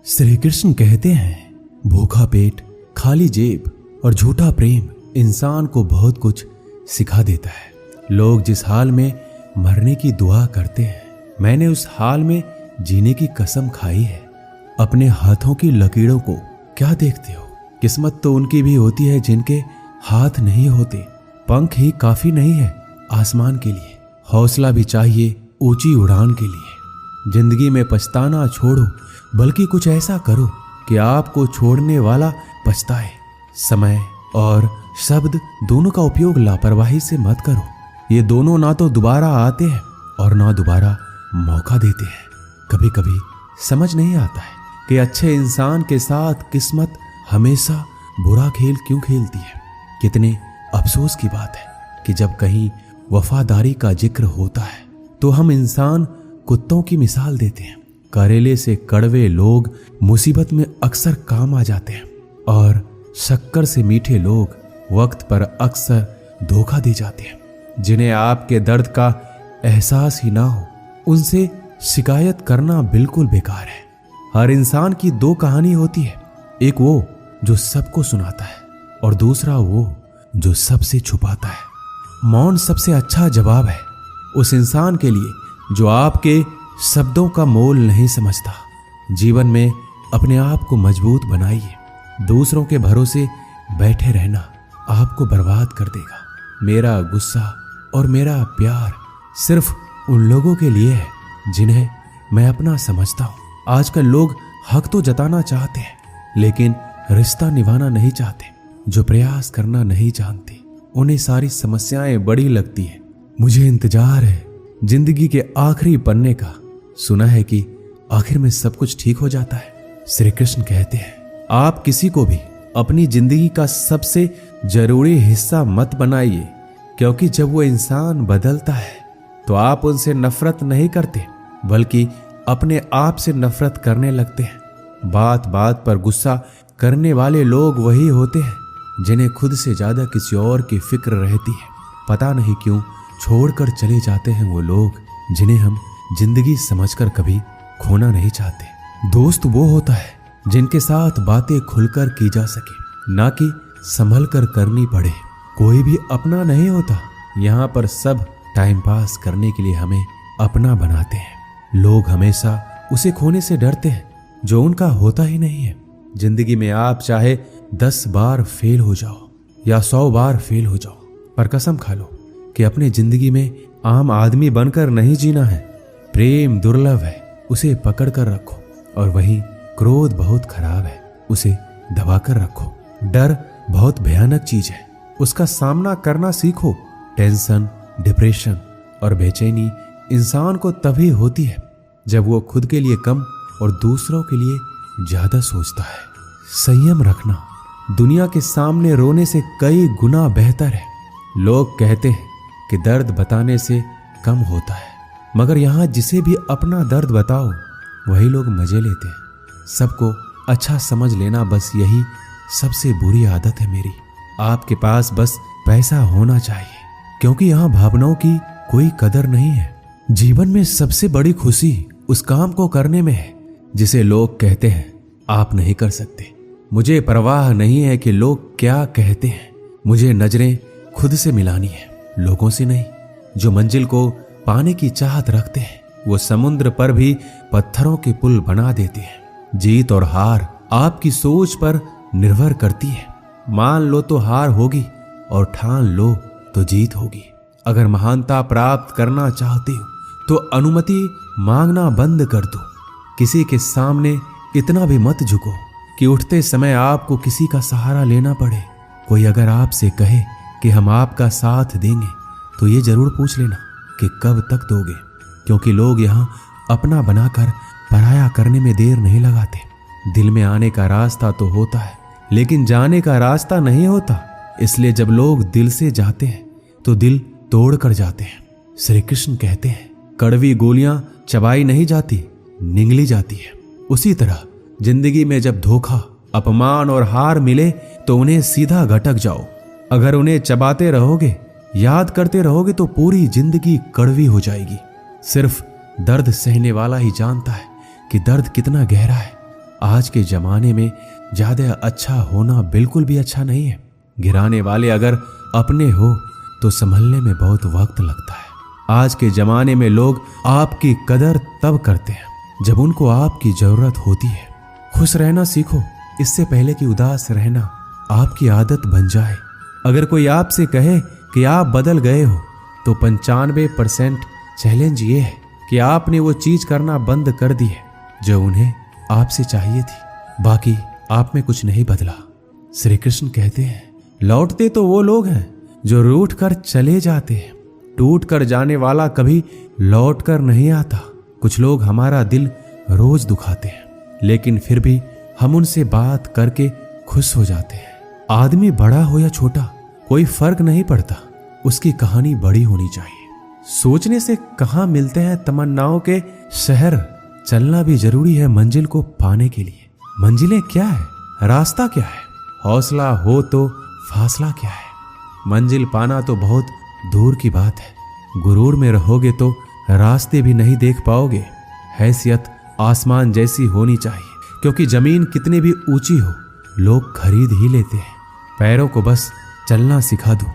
श्री कृष्ण कहते हैं, भूखा पेट, खाली जेब और झूठा प्रेम इंसान को बहुत कुछ सिखा देता है। लोग जिस हाल में मरने की दुआ करते हैं, मैंने उस हाल में जीने की कसम खाई है। अपने हाथों की लकीरों को क्या देखते हो? किस्मत तो उनकी भी होती है जिनके हाथ नहीं होते। पंख ही काफी नहीं है आसमान के लिए, हौसला भी चाहिए ऊंची उड़ान के लिए। जिंदगी में पछताना छोड़ो, बल्कि कुछ ऐसा करो कि आपको छोड़ने वाला पछताए। समय और शब्द दोनों का उपयोग लापरवाही से मत करो। ये दोनों ना तो दोबारा आते हैं और ना दोबारा मौका देते हैं। कभी कभी समझ नहीं आता है कि अच्छे इंसान के साथ किस्मत हमेशा बुरा खेल क्यों खेलती है। कितने अफसोस की बात है कि जब कहीं वफादारी का जिक्र होता है तो हम इंसान कुत्तों की मिसाल देते हैं। करेले से कड़वे लोग मुसीबत में अक्सर काम आ जाते हैं और शक्कर से मीठे लोग वक्त पर अक्सर धोखा दे जाते हैं। जिन्हें आपके दर्द का एहसास ही ना हो, उनसे शिकायत करना बिल्कुल बेकार है। हर इंसान की दो कहानी होती है, एक वो जो सबको सुनाता है और दूसरा वो जो सबसे छुपाता है। मौन सबसे अच्छा जवाब है उस इंसान के लिए जो आपके शब्दों का मोल नहीं समझता। जीवन में अपने आप को मजबूत बनाइए। दूसरों के भरोसे बैठे रहना आपको बर्बाद कर देगा। मेरा गुस्सा और मेरा प्यार सिर्फ उन लोगों के लिए है जिन्हें मैं अपना समझता हूँ। आजकल लोग हक तो जताना चाहते हैं, लेकिन रिश्ता निभाना नहीं चाहते। जो प्रयास करना नहीं जानते, उन्हें सारी समस्याएं बड़ी लगती है। मुझे इंतजार है जिंदगी के आखिरी पन्ने का। सुना है कि आखिर में सब कुछ ठीक हो जाता है। श्री कृष्ण कहते हैं, आप किसी को भी अपनी जिंदगी का सबसे जरूरी हिस्सा मत बनाइए, क्योंकि जब वो इंसान बदलता है तो आप उनसे नफरत नहीं करते, बल्कि अपने आप से नफरत करने लगते हैं। बात बात पर गुस्सा करने वाले लोग वही होते हैं जिन्हें खुद से ज्यादा किसी और की फिक्र रहती है। पता नहीं क्यों छोड़कर चले जाते हैं वो लोग जिन्हें हम जिंदगी समझकर कभी खोना नहीं चाहते। दोस्त वो होता है जिनके साथ बातें खुलकर की जा सके, ना कि संभल कर करनी पड़े। कोई भी अपना नहीं होता। यहाँ पर सब टाइम पास करने के लिए हमें अपना बनाते हैं। लोग हमेशा उसे खोने से डरते हैं जो उनका होता ही नहीं है। जिंदगी में आप चाहे 10 बार फेल हो जाओ या 100 बार फेल हो जाओ, पर कसम खा लो कि अपने जिंदगी में आम आदमी बनकर नहीं जीना है। प्रेम दुर्लभ है, उसे पकड़ कर रखो। और वहीं क्रोध बहुत खराब है, उसे दबा कर रखो। डर बहुत भयानक चीज है, उसका सामना करना सीखो। टेंशन, डिप्रेशन और बेचैनी इंसान को तभी होती है जब वो खुद के लिए कम और दूसरों के लिए ज्यादा सोचता है। संयम रखना दुनिया के सामने रोने से कई गुना बेहतर है। लोग कहते हैं कि दर्द बताने से कम होता है, मगर यहाँ जिसे भी अपना दर्द बताओ वही लोग मजे लेते हैं। सबको अच्छा समझ लेना, बस यही सबसे बुरी आदत है मेरी। आपके पास बस पैसा होना चाहिए, क्योंकि यहाँ भावनाओं की कोई कदर नहीं है। जीवन में सबसे बड़ी खुशी उस काम को करने में है जिसे लोग कहते हैं आप नहीं कर सकते। मुझे परवाह नहीं है कि लोग क्या कहते हैं। मुझे नजरें खुद से मिलानी है, लोगों से नहीं। जो मंजिल को पाने की चाहत रखते हैं वो समुद्र पर भी पत्थरों के पुल बना देते हैं। जीत और हार आपकी सोच पर निर्भर करती है। मान लो तो हार होगी और ठान लो तो जीत होगी। अगर महानता प्राप्त करना चाहते हो तो अनुमति मांगना बंद कर दो। किसी के सामने इतना भी मत झुको कि उठते समय आपको किसी का सहारा लेना पड़े। कोई अगर आपसे कहे कि हम आपका साथ देंगे तो ये जरूर पूछ लेना कि कब तक दोगे, क्योंकि लोग यहाँ अपना बनाकर पराया करने में देर नहीं लगाते। दिल में आने का रास्ता तो होता है, लेकिन जाने का रास्ता नहीं होता। इसलिए जब लोग दिल से जाते हैं तो दिल तोड़ कर जाते हैं। श्री कृष्ण कहते हैं, कड़वी गोलियां चबाई नहीं जाती, निगली जाती है। उसी तरह जिंदगी में जब धोखा, अपमान और हार मिले तो उन्हें सीधा घटक जाओ। अगर उन्हें चबाते रहोगे, याद करते रहोगे तो पूरी जिंदगी कड़वी हो जाएगी। सिर्फ दर्द सहने वाला ही जानता है कि दर्द कितना गहरा है आज के जमाने में ज्यादा अच्छा होना बिल्कुल भी अच्छा नहीं है। गिराने वाले अगर अपने हो तो संभलने में बहुत वक्त लगता है। आज के जमाने में लोग आपकी कदर तब करते हैं जब उनको आपकी जरूरत होती है। खुश रहना सीखो, इससे पहले कि उदास रहना आपकी आदत बन जाए। अगर कोई आपसे कहे कि आप बदल गए हो तो 95% चैलेंज ये है कि आपने वो चीज करना बंद कर दी है जो उन्हें आपसे चाहिए थी। बाकी आप में कुछ नहीं बदला। श्री कृष्ण कहते हैं, लौटते तो वो लोग हैं जो रूठ कर चले जाते हैं, टूट कर जाने वाला कभी लौट कर नहीं आता। कुछ लोग हमारा दिल रोज दुखाते हैं, लेकिन फिर भी हम उनसे बात करके खुश हो जाते हैं। आदमी बड़ा हो या छोटा कोई फर्क नहीं पड़ता, उसकी कहानी बड़ी होनी चाहिए। सोचने से कहाँ मिलते हैं तमन्नाओं के शहर, चलना भी जरूरी है मंजिल को पाने के लिए। मंजिलें क्या है, रास्ता क्या है, हौसला हो तो फासला क्या है। मंजिल पाना तो बहुत दूर की बात है, गुरूर में रहोगे तो रास्ते भी नहीं देख पाओगे। हैसियत आसमान जैसी होनी चाहिए, क्योंकि जमीन कितनी भी ऊंची हो लोग खरीद ही लेते हैं। पैरों को बस चलना सिखा दो,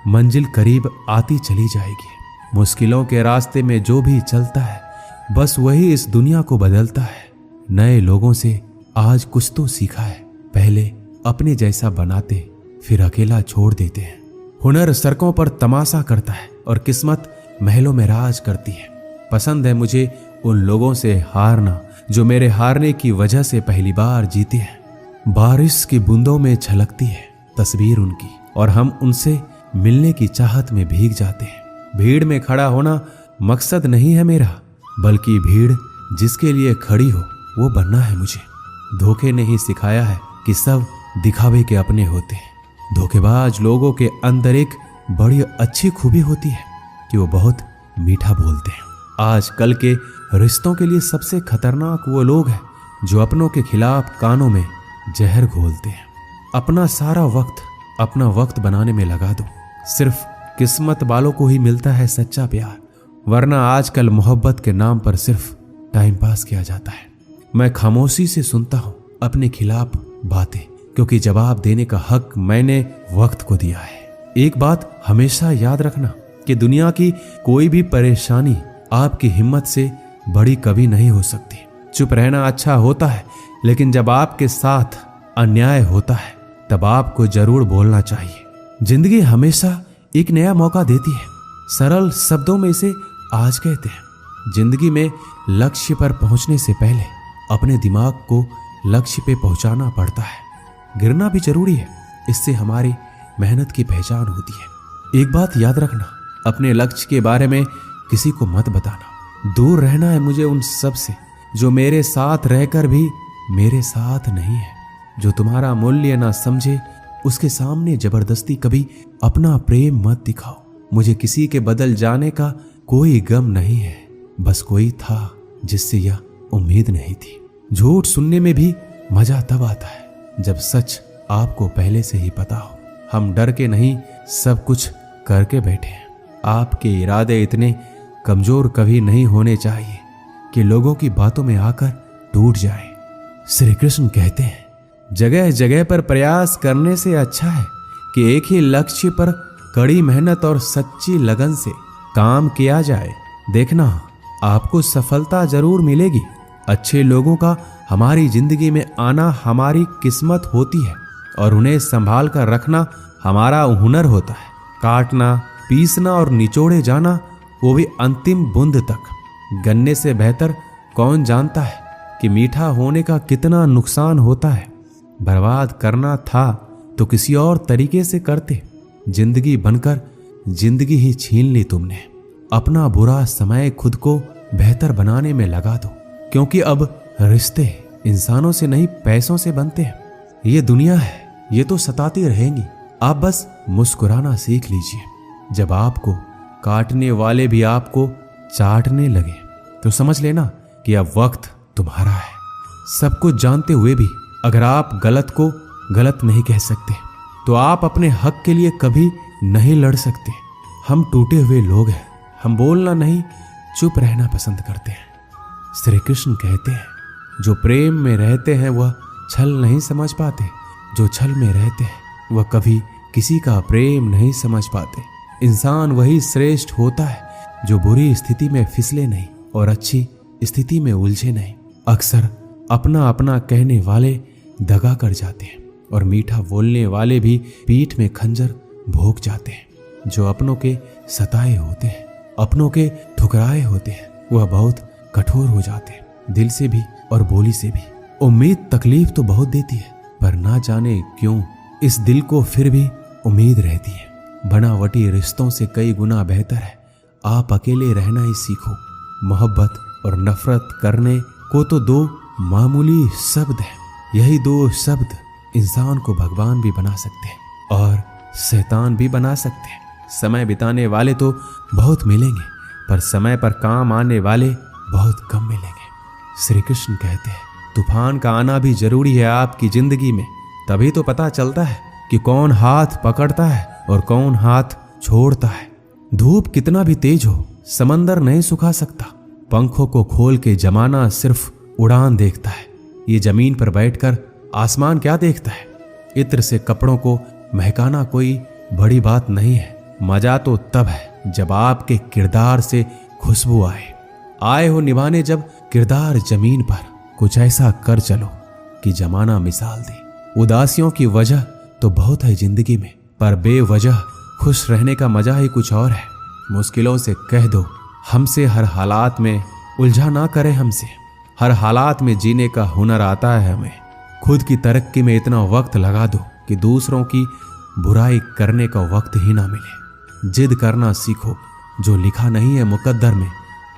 मंजिल करीब आती चली जाएगी। मुश्किलों के रास्ते में जो भी चलता है बस वही इस दुनिया को बदलता है। नए लोगों से आज कुछ तो सीखा है, पहले अपने जैसा बनाते फिर अकेला छोड़ देते हैं। हुनर सड़कों पर तमाशा करता है और किस्मत महलों में राज करती है। पसंद है मुझे उन लोगों से हारना जो मेरे हारने की वजह से पहली बार जीते हैं। बारिश की बूंदों में झलकती है तस्वीर उनकी और हम उनसे मिलने की चाहत में भीग जाते हैं। भीड़ में खड़ा होना मकसद नहीं है मेरा, बल्कि भीड़ जिसके लिए खड़ी हो वो बनना है मुझे। धोखे ने ही सिखाया है कि सब दिखावे के अपने होते हैं। धोखेबाज लोगों के अंदर एक बड़ी अच्छी खूबी होती है कि वो बहुत मीठा बोलते हैं। आजकल के रिश्तों के लिए सबसे खतरनाक वो लोग हैं जो अपनों के खिलाफ कानों में जहर घोलते हैं। अपना सारा वक्त अपना वक्त बनाने में लगा दो, सिर्फ किस्मत वालों को ही मिलता है सच्चा प्यार, वरना आजकल मोहब्बत के नाम पर सिर्फ टाइम पास किया जाता है। मैं खामोशी से सुनता हूं अपने खिलाफ बातें, क्योंकि जवाब देने का हक मैंने वक्त को दिया है। एक बात हमेशा याद रखना कि दुनिया की कोई भी परेशानी आपकी हिम्मत से बड़ी कभी नहीं हो सकती। चुप रहना अच्छा होता है, लेकिन जब आपके साथ अन्याय होता है तब आपको जरूर बोलना चाहिए। जिंदगी हमेशा एक नया मौका देती है। सरल शब्दों में इसे आज कहते हैं। जिंदगी में लक्ष्य पर पहुंचने से पहले अपने दिमाग को लक्ष्य पे पहुंचाना पड़ता है। गिरना भी जरूरी है, इससे हमारी मेहनत की पहचान होती है। एक बात याद रखना, अपने लक्ष्य के बारे में किसी को मत बताना। दूर रहना है मुझे उन सब से जो मेरे साथ रहकर भी मेरे साथ नहीं है। जो तुम्हारा मूल्य ना समझे उसके सामने जबरदस्ती कभी अपना प्रेम मत दिखाओ। मुझे किसी के बदल जाने का कोई गम नहीं है, बस कोई था जिससे यह उम्मीद नहीं थी। झूठ सुनने में भी मजा तब आता है जब सच आपको पहले से ही पता हो। हम डर के नहीं सब कुछ करके बैठे हैं। आपके इरादे इतने कमजोर कभी नहीं होने चाहिए कि लोगों की बातों में आकर टूट जाए। श्री कृष्ण कहते हैं, जगह जगह पर प्रयास करने से अच्छा है कि एक ही लक्ष्य पर कड़ी मेहनत और सच्ची लगन से काम किया जाए। देखना आपको सफलता जरूर मिलेगी। अच्छे लोगों का हमारी जिंदगी में आना हमारी किस्मत होती है और उन्हें संभाल कर रखना हमारा हुनर होता है। काटना, पीसना और निचोड़े जाना, वो भी अंतिम बूंद तक। गन्ने से बेहतर कौन जानता है कि मीठा होने का कितना नुकसान होता है। बर्बाद करना था तो किसी और तरीके से करते। जिंदगी बनकर जिंदगी ही छीन ली तुमने। अपना बुरा समय खुद को बेहतर बनाने में लगा दो, क्योंकि अब रिश्ते इंसानों से नहीं पैसों से बनते हैं। ये दुनिया है, ये तो सताती रहेंगी। आप बस मुस्कुराना सीख लीजिए। जब आपको काटने वाले भी आपको चाटने लगे तो समझ लेना कि अब वक्त तुम्हारा है। सब कुछ जानते हुए भी अगर आप गलत को गलत नहीं कह सकते तो आप अपने हक के लिए कभी नहीं लड़ सकते। हम टूटे हुए लोग हैं, हम बोलना नहीं चुप रहना पसंद करते हैं। श्री कृष्ण कहते हैं, जो प्रेम में रहते हैं वह छल नहीं समझ पाते, जो छल में रहते हैं वह कभी किसी का प्रेम नहीं समझ पाते। इंसान वही श्रेष्ठ होता है जो बुरी स्थिति में फिसले नहीं और अच्छी स्थिति में उलझे नहीं। अक्सर अपना अपना कहने वाले दगा कर जाते हैं और मीठा बोलने वाले भी पीठ में खंजर भोंक जाते हैं। जो अपनों के सताए होते हैं, अपनों के ठुकराए होते हैं, वह बहुत कठोर हो जाते हैं, दिल से भी और बोली से भी। उम्मीद तकलीफ तो बहुत देती है, पर ना जाने क्यों इस दिल को फिर भी उम्मीद रहती है। बनावटी रिश्तों से कई गुना बेहतर है आप अकेले रहना ही सीखो। मोहब्बत और नफरत करने को तो दो मामूली शब्द हैं। यही दो शब्द इंसान को भगवान भी बना सकते हैं और शैतान भी बना सकते हैं। समय बिताने वाले तो बहुत मिलेंगे, पर समय पर काम आने वाले बहुत कम मिलेंगे। श्री कृष्ण कहते हैं तूफान का आना भी जरूरी है आपकी जिंदगी में, तभी तो पता चलता है कि कौन हाथ पकड़ता है और कौन हाथ छोड़ता है। धूप कितना भी तेज हो समंदर नहीं सुखा सकता। पंखों को खोल के जमाना सिर्फ उड़ान देखता है। ये जमीन पर बैठकर आसमान क्या देखता है। इत्र से कपड़ों को महकाना कोई बड़ी बात नहीं है। मजा तो तब है जब आपके किरदार से खुशबू आए हो निभाने जब किरदार जमीन पर। कुछ ऐसा कर चलो कि जमाना मिसाल दे। उदासियों की वजह तो बहुत है जिंदगी में, पर बेवजह खुश रहने का मजा ही कुछ और है। मुश्किलों से कह दो हमसे हर हालात में उलझा ना करे हमसे। हर हालात में जीने का हुनर आता है हमें। खुद की तरक्की में इतना वक्त लगा दो कि दूसरों की बुराई करने का वक्त ही ना मिले। जिद करना सीखो, जो लिखा नहीं है मुकद्दर में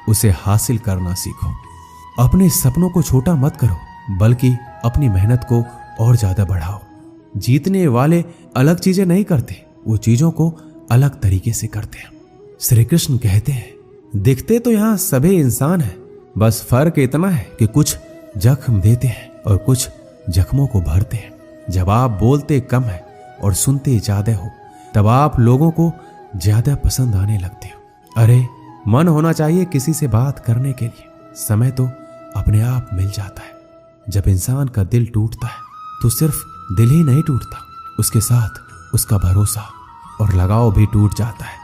उसे हासिल करना सीखो। अपने सपनों को छोटा मत करो, बल्कि अपनी मेहनत को और ज्यादा बढ़ाओ। जीतने वाले अलग चीजें नहीं करते, वो चीजों को अलग तरीके से करते हैं। श्री कृष्ण कहते हैं दिखते तो यहाँ सभी इंसान हैं, बस फर्क इतना है कि कुछ जख्म देते हैं और कुछ जख्मों को भरते हैं। जब आप बोलते कम है और सुनते ज्यादा हो, तब आप लोगों को ज्यादा पसंद आने लगते हो। अरे मन होना चाहिए किसी से बात करने के लिए, समय तो अपने आप मिल जाता है। जब इंसान का दिल टूटता है तो सिर्फ दिल ही नहीं टूटता, उसके साथ उसका भरोसा और लगाव भी टूट जाता है,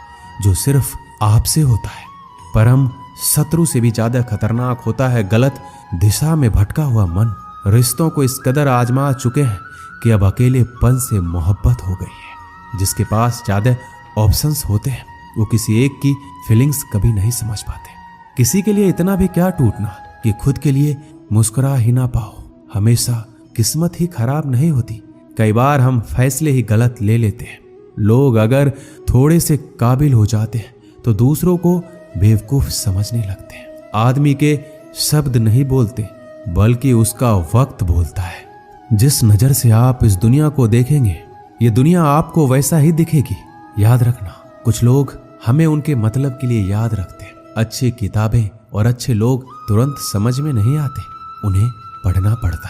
जो सिर्फ आपसे होता है। परम शत्रु से भी ज्यादा खतरनाक होता है गलत दिशा में भटका हुआ मन। रिश्तों को इस कदर आजमा चुके हैं कि अब अकेलेपन से मोहब्बत हो गई है। जिसके पास ज्यादा ऑप्शंस होते हैं वो किसी एक की फीलिंग्स कभी नहीं समझ पाते। किसी के लिए इतना भी क्या टूटना कि खुद के लिए मुस्कुरा ही ना पाओ। हमेशा किस्मत ही खराब नहीं होती, कई बार हम फैसले ही गलत ले लेते हैं। लोग अगर थोड़े से काबिल हो जाते हैं तो दूसरों को बेवकूफ समझने लगते हैं। आदमी के शब्द नहीं बोलते, बल्कि उसका वक्त बोलता है। जिस नजर से आप इस दुनिया को देखेंगे, ये दुनिया आपको वैसा ही दिखेगी। याद रखना, कुछ लोग हमें उनके मतलब के लिए याद रखते हैं। अच्छी किताबें और अच्छे लोग तुरंत समझ में नहीं आते, उन्हें पढ़ना पड़ता है।